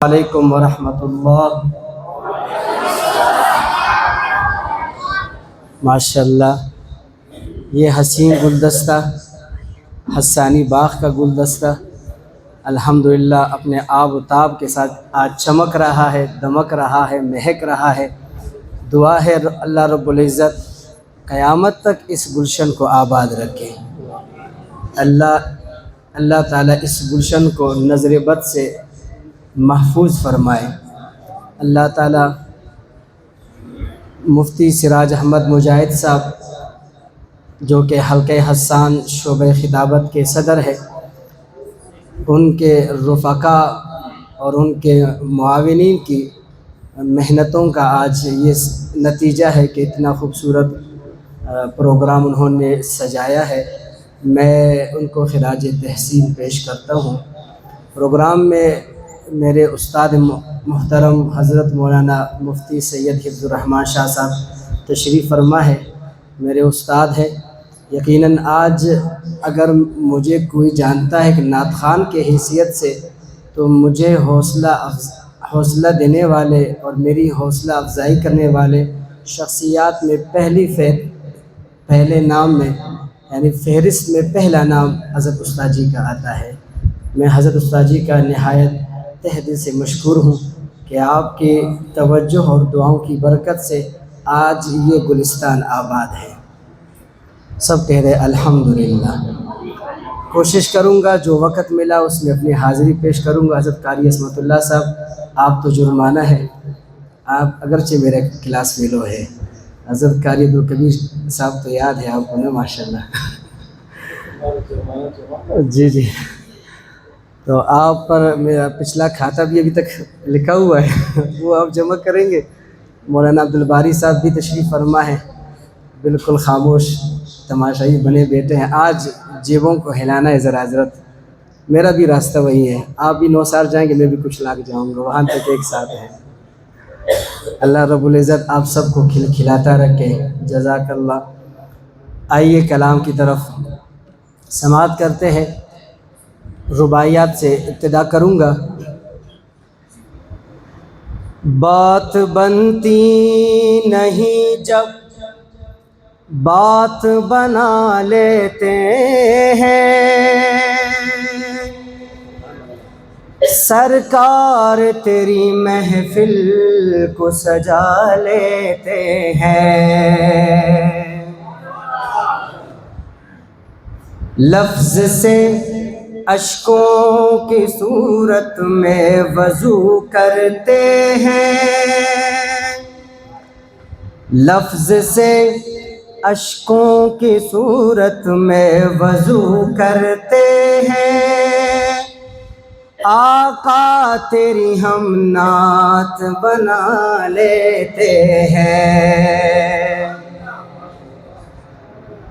علیکم ورحمۃ اللہ۔ ماشاء اللہ، یہ حسین گلدستہ حسانی باغ کا گلدستہ الحمدللہ اپنے آب و تاب کے ساتھ آج چمک رہا ہے، دمک رہا ہے، مہک رہا ہے۔ دعا ہے اللہ رب العزت قیامت تک اس گلشن کو آباد رکھے۔ اللہ تعالیٰ اس گلشن کو نظر بد سے محفوظ فرمائے۔ اللہ تعالیٰ مفتی سراج احمد مجاہد صاحب جو کہ حلقہ حسان شعبہ خطابت کے صدر ہے، ان کے رفقا اور ان کے معاونین کی محنتوں کا آج یہ نتیجہ ہے کہ اتنا خوبصورت پروگرام انہوں نے سجایا ہے۔ میں ان کو خراج تحسین پیش کرتا ہوں۔ پروگرام میں میرے استاد محترم حضرت مولانا مفتی سید حفظ الرحمن شاہ صاحب تشریف فرما ہے، میرے استاد ہیں۔ یقیناً آج اگر مجھے کوئی جانتا ہے کہ نعت خوان کے حیثیت سے، تو مجھے حوصلہ دینے والے اور میری حوصلہ افزائی کرنے والے شخصیات میں پہلے نام میں یعنی فہرست میں پہلا نام حضرت استاد جی کا آتا ہے۔ میں حضرت استاد جی کا نہایت تہ دل سے مشکور ہوں کہ آپ کی توجہ اور دعاؤں کی برکت سے آج یہ گلستان آباد ہے۔ سب کہہ رہے الحمدللہ۔ کوشش کروں گا جو وقت ملا اس میں اپنی حاضری پیش کروں گا۔ حضرت قاری عصمت اللہ صاحب، آپ تو جرمانہ ہے، آپ اگرچہ میرے کلاس فیلو ہے۔ حضرت قاری عبدالکبیر صاحب تو یاد ہے آپ کو نا، ماشاءاللہ۔ جی تو آپ پر میرا پچھلا کھاتا بھی ابھی تک لکھا ہوا ہے، وہ آپ جمع کریں گے۔ مولانا عبدالباری صاحب بھی تشریف فرما ہے، بالکل خاموش تماشائی بنے بیٹھے ہیں۔ آج جیبوں کو ہلانا ہے ذرا حضرت، میرا بھی راستہ وہی ہے۔ آپ بھی 9 سال جائیں گے، میں بھی کچھ لاکھ جاؤں گا، وہاں تک ایک ساتھ ہے۔ اللہ رب العزت آپ سب کو کھلاتا رکھے، جزاک اللہ۔ آئیے کلام کی طرف سماعت کرتے ہیں۔ رباعیات سے ابتدا کروں گا۔ بات بنتی نہیں جب بات بنا لیتے ہیں، سرکار تیری محفل کو سجا لیتے ہیں، لفظ سے اشکوں کی صورت میں وضو کرتے ہیں، لفظ سے اشکوں کی صورت میں وضو کرتے ہیں، آقا تیری ہم نعت بنا لیتے ہیں۔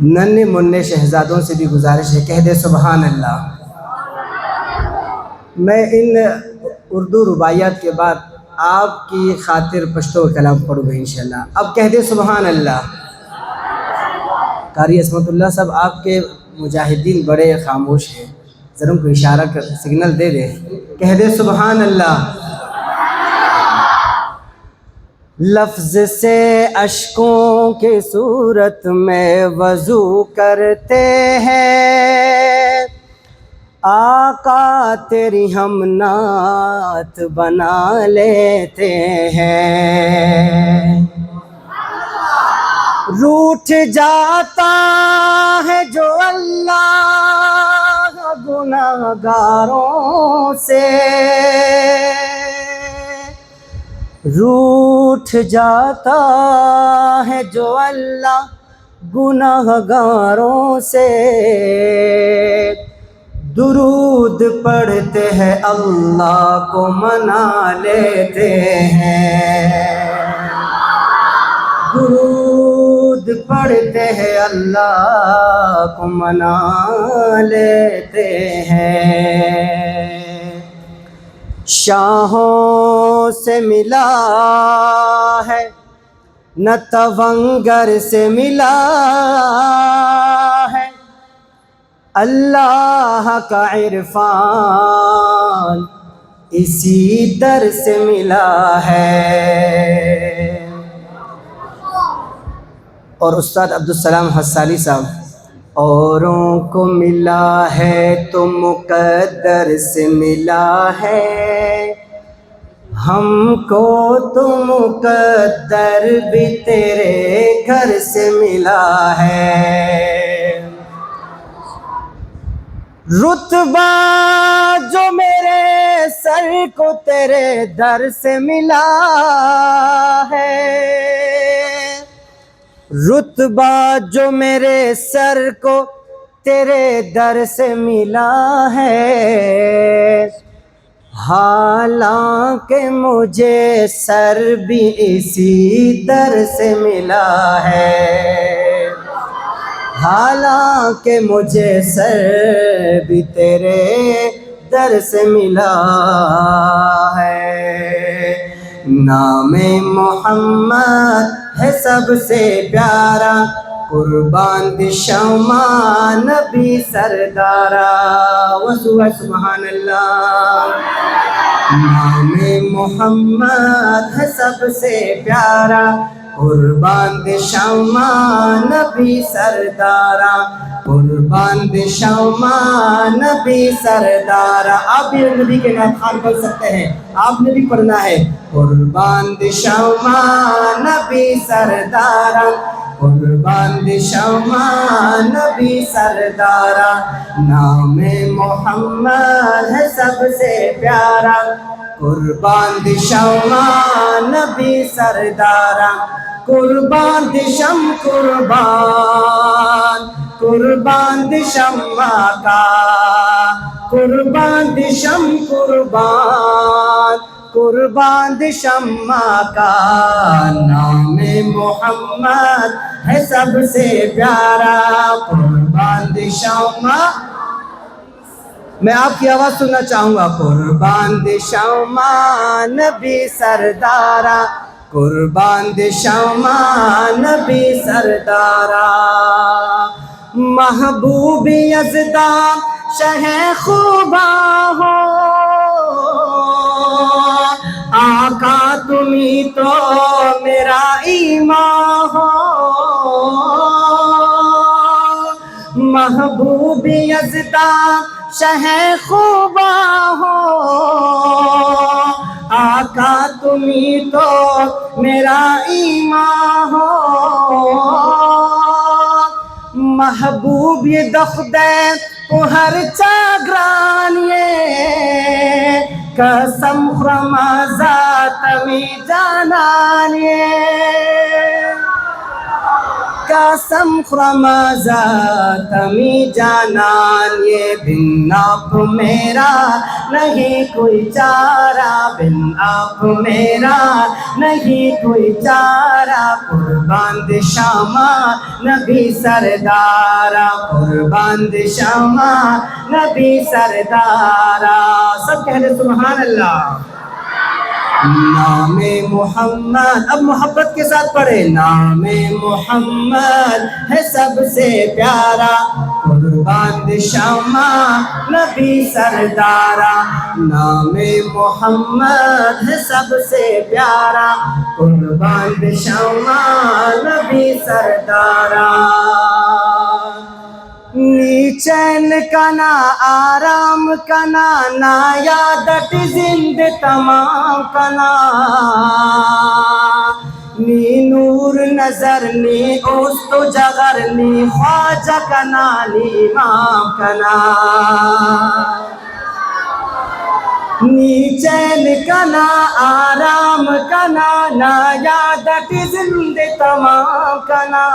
ننھے منھے شہزادوں سے بھی گزارش ہے، کہہ دے سبحان اللہ۔ میں ان اردو رباعیات کے بعد آپ کی خاطر پشتو کلام پڑھوں گا انشاءاللہ۔ اب کہہ دے سبحان اللہ۔ قاری عصمت اللہ صاحب، آپ کے مجاہدین بڑے خاموش ہیں، ذرا ان کو اشارہ کر سگنل دے دے، کہہ دے سبحان اللہ۔ لفظ سے اشکوں کی صورت میں وضو کرتے ہیں، آقا تیری ہم نعت بنا لیتے ہیں، روٹھ جاتا ہے جو اللہ گناہ گاروں سے، روٹھ جاتا ہے جو اللہ گناہ گاروں سے، درود پڑھتے ہیں اللہ کو منا لیتے ہیں، درود پڑھتے ہیں اللہ کو منا لیتے ہیں، شاہوں سے ملا ہے نہ تونگر سے ملا ہے، اللہ کا عرفان اسی در سے ملا ہے۔ اور استاد عبدالسلام حصالی صاحب، اوروں کو ملا ہے تو مقدر سے ملا ہے، ہم کو تو مقدر بھی تیرے گھر سے ملا ہے۔ رتبہ جو میرے سر کو تیرے در سے ملا ہے، رتبہ جو میرے سر کو تیرے در سے ملا ہے، حالانکہ مجھے سر بھی اسی در سے ملا ہے، حالانکہ مجھے سر بھی تیرے در سے ملا ہے۔ نام محمد ہے سب سے پیارا، قربان دشما نبی سردارا، وسوہ سبحان اللہ۔ نام محمد ہے سب سے پیارا، قربان دشما نبی سردارا، قربان دشما نبی سردارا۔ آپ بھی نبی کے نعت خوان پڑھ سکتے ہیں، آپ نے بھی پڑھنا ہے۔ قربان دشما نبی سردارا، قربان دشما نبی سردارا، نام محمد ہے سب سے پیارا، قربان دشما نبی سردارا، قربان دشم قربان، قربان دشما کا، قربان دشم قربان، قربان دشما کا، نام محمد ہے سب سے پیارا، قربان دشما۔ میں آپ کی آواز سننا چاہوں گا۔ قربان دشما نبی سردارا، قربان دشما نبی سردارا، محبوب یزدان شہ خوباں ہو، آقا تمہیں تو میرا ایمان ہو، محبوب یزدان شہ خوباں ہو، آقا تمہیں تو میرا ایمان ہو، محبوب یہ دخدے کو ہر چاگرانیے، قسم خورم ذات می جانانیے، قسم خورم ذات می جانانیے، بن آپ میرا نہیں کوئی چارہ، بن آپ میرا نہیں کوئی چارہ، قربان دشما نبی سردارا، قربان دشما نبی سردارا، سب کہہ لیں سبحان اللہ۔ نام محمد، اب محبت کے ساتھ پڑھے، نام محمد ہے سب سے پیارا، قربان دشما نبی سردارا، نام محمد ہے سب سے پیارا، قربان دشما نبی سردارا، نیچین کنا آرام کنا نا یادت زند تمام کنا، نی نور نظر نی اوست و جگر نی خواجہ کنا نی امام کنا، نیچین کنا آرام کنا نا یادت زند تمام کنا،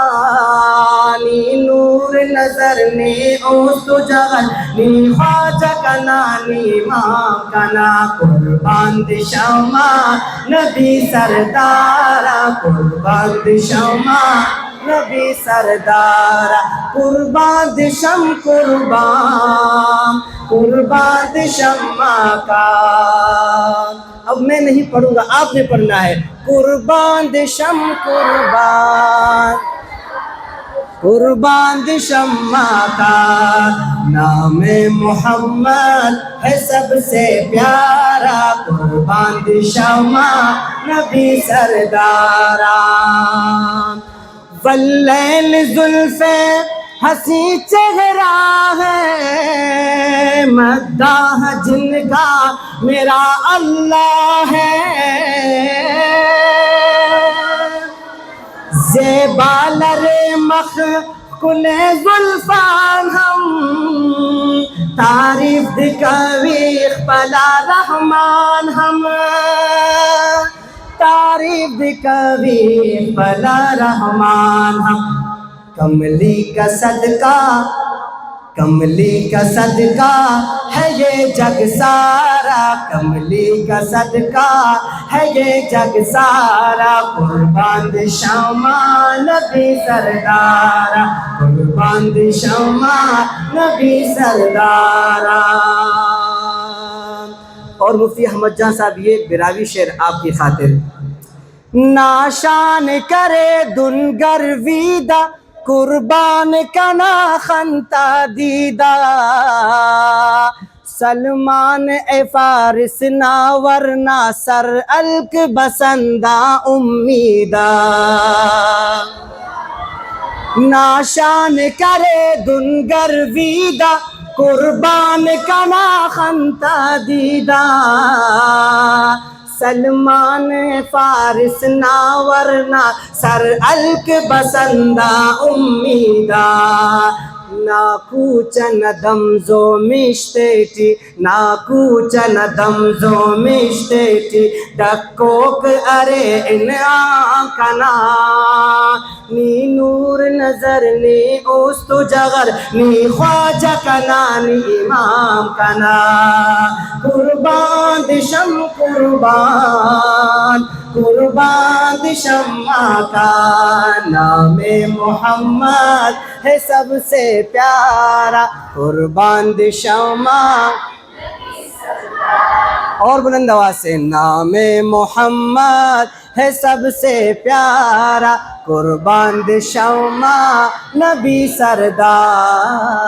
نی نور نظر نی اوست و جگر نی خواجہ کنا نی امام کنا، قربان دشما نبی سردارا، قربان دشما نبی سردارا، قربان دشم قربان، قربان دشما کا۔ اب میں نہیں پڑھوں گا، آپ نے پڑھنا ہے۔ قربان دشم قربان، قربان شمع کا نام محمد ہے سب سے پیارا، قربان شمع نبی سردارا، واللیل زلف ہنسی چہرہ ہے، مداح جن کا میرا اللہ ہے، زیبالر مخکل زلفان ہم، تعریف دکھویخ پلا رحمان ہم، تعریف دکھویخ پلا رحمان ہم، کملی کا صدقہ، کملی کا صدقہ ہے یہ جگ سارا، کملی کا صدقہ ہے یہ جگ سارا، قربان شمع نبی سردارا، قربان شمع نبی سردارا۔ اور مفتی احمد جان صاحب یہ براوی شعر آپ کی خاطر: ناشان کرے دنگر ویدہ، قربان کنا خنتا دیدہ، سلمان اے فارس نا ورنہ سر الک بسندہ امیدہ، ناشان کرے دنگر ویدہ، قربان کنا خنتا دیدہ، سلمان فارس نا ورنہ سر الک بسندہ امیدہ، نا کوچن دمزو مشتیٹی، نا کوچن دمزو مشتیٹی، ڈکوک ارے ان آنکنا، نی نور نظر نی اوست جغر، نی خواجہ کنا نی امام کنا، قربان شم قربان، قربان شمع کا نام محمد ہے سب سے پیارا، قربان شمع، اور بلند آواز سے، نام محمد ہے سب سے پیارا، قربان شمع نبی سردار۔